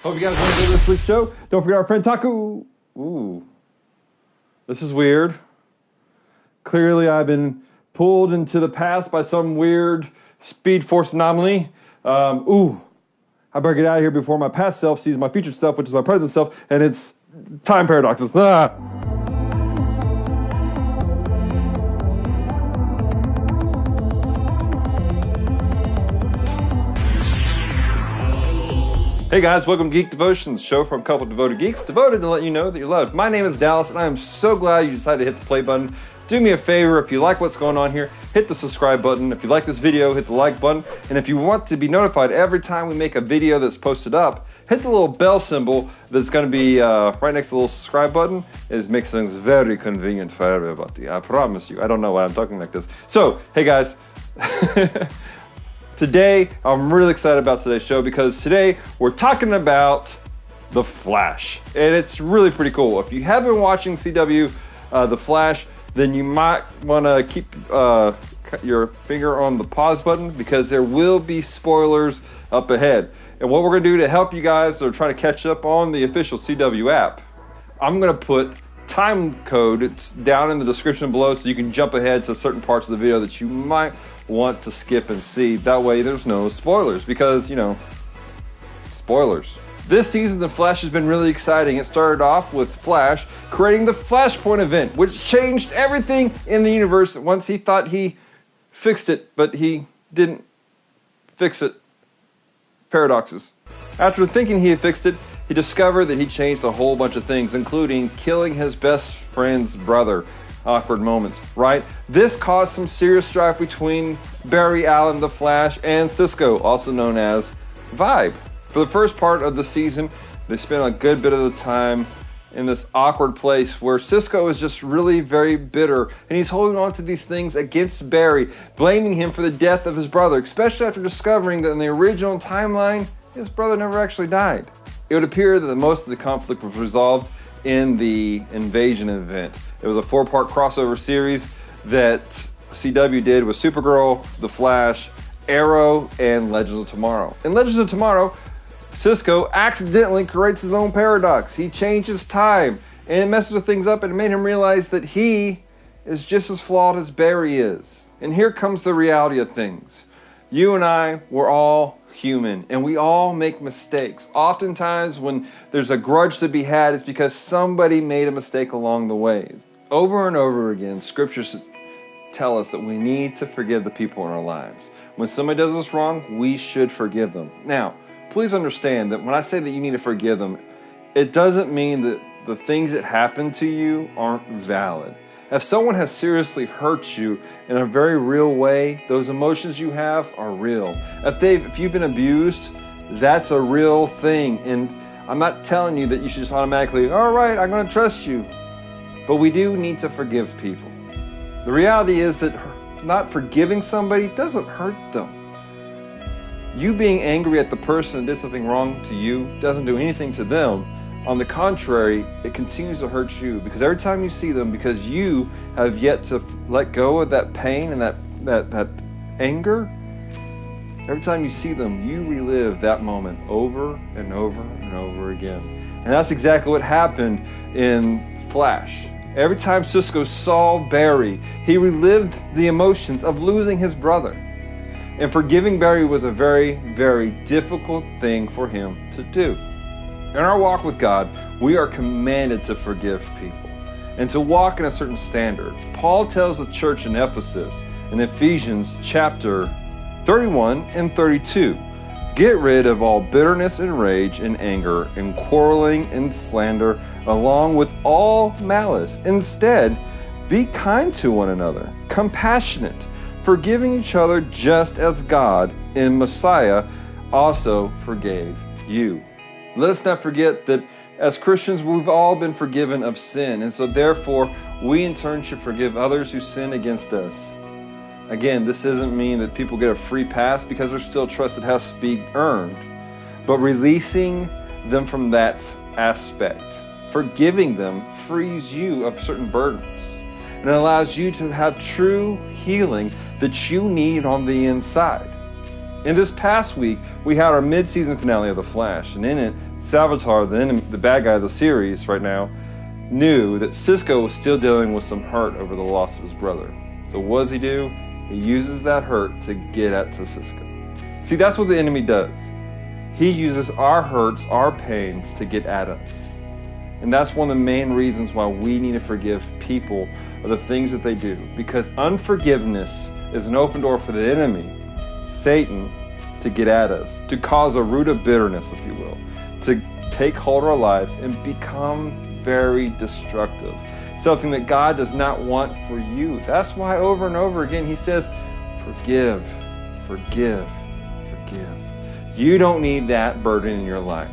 Hope you guys enjoyed this week's show. Don't forget our friend Taku. Ooh. This is weird. Clearly, I've been pulled into the past by some weird speed force anomaly. I better get out of here before my past self sees my future self, which is my present self, and it's time paradoxes. Hey guys, welcome to Geek Devotions, show from a couple of devoted geeks, devoted to let you know that you're loved. My name is Dallas, and I am so glad you decided to hit the play button. Do me a favor, if you like what's going on here, hit the subscribe button. If you like this video, hit the like button. And if you want to be notified every time we make a video that's posted up, hit the little bell symbol that's going to be right next to the little subscribe button. It makes things very convenient for everybody. I promise you. I don't know why I'm talking like this. So, hey guys. Today, I'm really excited about today's show because today we're talking about The Flash. And it's really pretty cool. If you have been watching CW The Flash, then you might want to keep your finger on the pause button because there will be spoilers up ahead. And what we're going to do to help you guys that are trying to catch up on the official CW app, I'm going to put time code. It's down in the description below so you can jump ahead to certain parts of the video that you might want to skip and see. That way there's no spoilers because, you know, spoilers. This season, The Flash has been really exciting. It started off with Flash creating the Flashpoint event, which changed everything in the universe once he thought he fixed it, but he didn't fix it. Paradoxes. After thinking he had fixed it, he discovered that he changed a whole bunch of things, including killing his best friend's brother. Awkward moments, right? This caused some serious strife between Barry Allen, the Flash, and Cisco, also known as Vibe. For the first part of the season, they spent a good bit of the time in this awkward place where Cisco is just really very bitter, and he's holding on to these things against Barry, blaming him for the death of his brother, especially after discovering that in the original timeline, his brother never actually died. It would appear that most of the conflict was resolved in the Invasion event. It was a 4-part crossover series that CW did with Supergirl, The Flash, Arrow, and Legends of Tomorrow. In Legends of Tomorrow, Cisco accidentally creates his own paradox. He changes time, and it messes with things up, and it made him realize that he is just as flawed as Barry is. And here comes the reality of things. You and I, we're all human, and we all make mistakes. Oftentimes when there's a grudge to be had, it's because somebody made a mistake along the way. Over and over again, scriptures tell us that we need to forgive the people in our lives. When somebody does us wrong, we should forgive them. Now, please understand that when I say that you need to forgive them, it doesn't mean that the things that happen to you aren't valid. If someone has seriously hurt you in a very real way, those emotions you have are real. If you've been abused, that's a real thing. And I'm not telling you that you should just automatically, all right, I'm going to trust you. But we do need to forgive people. The reality is that not forgiving somebody doesn't hurt them. You being angry at the person that did something wrong to you doesn't do anything to them. On the contrary, it continues to hurt you because every time you see them, because you have yet to let go of that pain and that anger, every time you see them, you relive that moment over and over and over again. And that's exactly what happened in Flash. Every time Cisco saw Barry, he relived the emotions of losing his brother. And forgiving Barry was a very, very difficult thing for him to do. In our walk with God, we are commanded to forgive people and to walk in a certain standard. Paul tells the church in Ephesus in Ephesians chapter 31 and 32, get rid of all bitterness and rage and anger and quarreling and slander, along with all malice. Instead, be kind to one another, compassionate, forgiving each other just as God in Messiah also forgave you. Let us not forget that as Christians, we've all been forgiven of sin, and so therefore, we in turn should forgive others who sin against us. Again, this doesn't mean that people get a free pass because there's still trust that has to be earned, but releasing them from that aspect, forgiving them, frees you of certain burdens, and it allows you to have true healing that you need on the inside. In this past week, we had our mid-season finale of The Flash, and in it, Salvatore, the bad guy of the series right now, knew that Cisco was still dealing with some hurt over the loss of his brother. So what does he do? He uses that hurt to get at Cisco. See, that's what the enemy does. He uses our hurts, our pains to get at us. And that's one of the main reasons why we need to forgive people of the things that they do. Because unforgiveness is an open door for the enemy, Satan, to get at us, to cause a root of bitterness, if you will, to take hold of our lives and become very destructive. Something that God does not want for you. That's why over and over again he says, forgive, forgive, forgive. You don't need that burden in your life.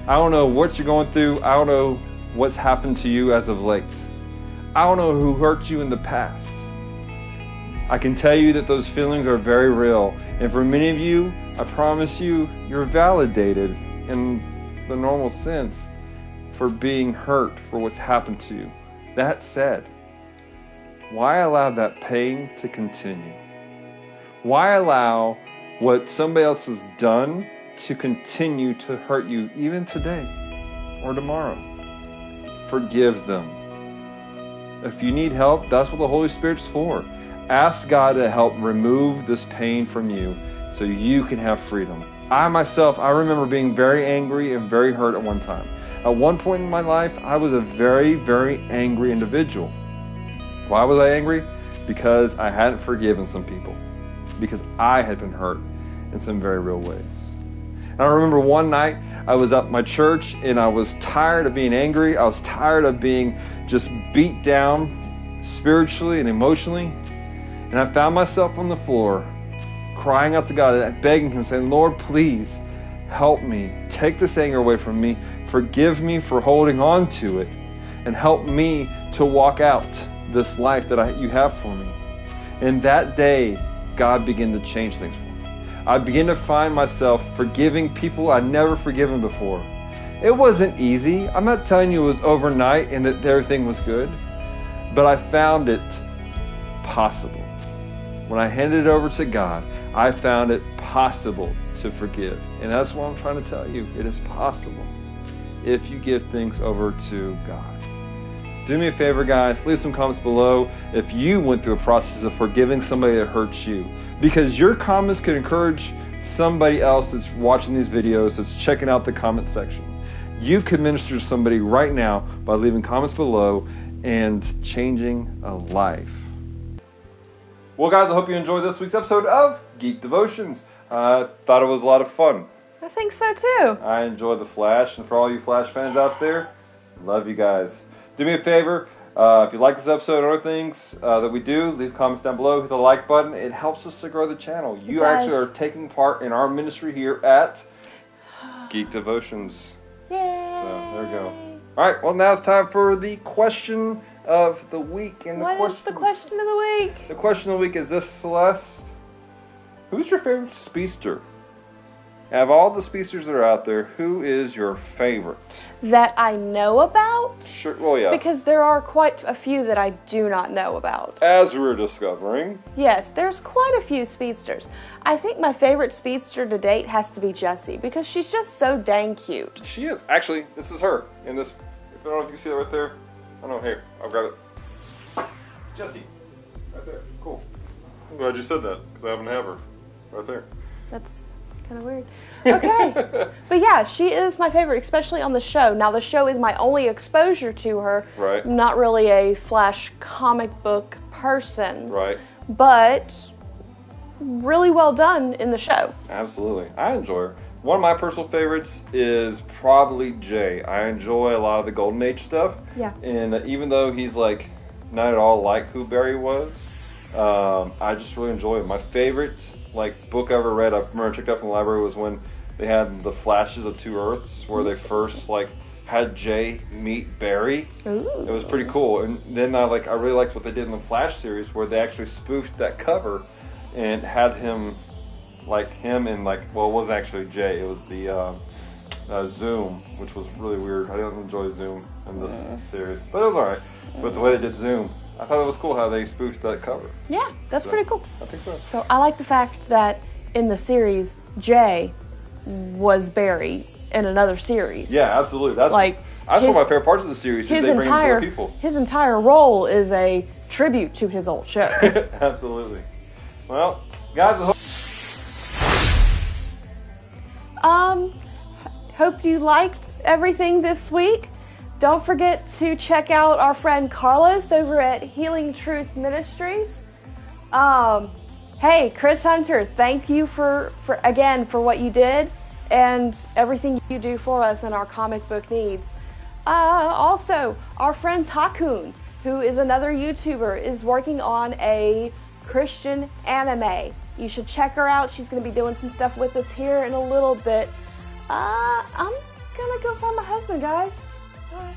I don't know what you're going through. I don't know what's happened to you as of late. I don't know who hurt you in the past. I can tell you that those feelings are very real. And for many of you, I promise you, you're validated in the normal sense for being hurt for what's happened to you. That said, why allow that pain to continue? Why allow what somebody else has done to continue to hurt you even today or tomorrow? Forgive them. If you need help, that's what the Holy Spirit's for. Ask God to help remove this pain from you so you can have freedom. I remember being very angry and very hurt at one time. At one point in my life, I was a very, very angry individual. Why was I angry? Because I hadn't forgiven some people. Because I had been hurt in some very real ways. And I remember one night I was at my church and I was tired of being angry. I was tired of being just beat down spiritually and emotionally. And I found myself on the floor crying out to God and begging Him, saying, Lord, please help me. Take this anger away from me. Forgive me for holding on to it. And help me to walk out this life that you have for me. And that day, God began to change things for me. I began to find myself forgiving people I'd never forgiven before. It wasn't easy. I'm not telling you it was overnight and that everything was good. But I found it possible. When I handed it over to God, I found it possible to forgive. And that's what I'm trying to tell you. It is possible if you give things over to God. Do me a favor, guys. Leave some comments below if you went through a process of forgiving somebody that hurts you. Because your comments could encourage somebody else that's watching these videos, that's checking out the comment section. You could minister to somebody right now by leaving comments below and changing a life. Well, guys, I hope you enjoyed this week's episode of Geek Devotions. I thought it was a lot of fun. I think so too. I enjoyed The Flash, and for all you Flash fans out there, love you guys. Do me a favor, if you like this episode or other things that we do, leave comments down below, hit the like button. It helps us to grow the channel. You actually are taking part in our ministry here at Geek Devotions. Yay! So, there we go. All right, well, now it's time for the question of the week. And what is the question of the week? The question of the week is this, Celeste. Who's your favorite speedster? Out of all the speedsters that are out there, who is your favorite? That I know about? Sure, well, yeah. Because there are quite a few that I do not know about. As we're discovering. Yes, there's quite a few speedsters. I think my favorite speedster to date has to be Jessie, because she's just so dang cute. She is. Actually, this is her. In this, I don't know if you can see that right there. Oh no, here, I'll grab it. It's Jessie. Right there. Cool. I'm glad you said that, because I happen to have her. Right there. That's kind of weird. Okay. But yeah, she is my favorite, especially on the show. Now, the show is my only exposure to her. Right. I'm not really a Flash comic book person. Right. But really well done in the show. Absolutely. I enjoy her. One of my personal favorites is probably Jay. I enjoy a lot of the Golden Age stuff. Yeah. And even though he's like not at all like who Barry was, I just really enjoy it. My favorite book I ever read, I remember I checked out from the library, was when they had the Flashes of Two Earths, where they first had Jay meet Barry. Ooh. It was pretty cool. And then I really liked what they did in the Flash series, where they actually spoofed that cover and had him and it wasn't actually Jay, it was the Zoom, which was really weird. I didn't enjoy Zoom in this series, but it was alright. But the way they did Zoom, I thought it was cool how they spoofed that cover. Yeah, that's pretty cool. I think so. So I like the fact that in the series, Jay was Barry in another series. Yeah, absolutely. That's like one of my favorite parts of the series. Is they bring in other people. His entire role is a tribute to his old show. Absolutely. Well, guys, hope you liked everything this week. Don't forget to check out our friend Carlos over at Healing Truth Ministries. Hey, Chris Hunter, thank you for what you did and everything you do for us and our comic book needs. Also, our friend Takun, who is another YouTuber, is working on a Christian anime. You should check her out. She's going to be doing some stuff with us here in a little bit. I'm going to go find my husband, guys. All right.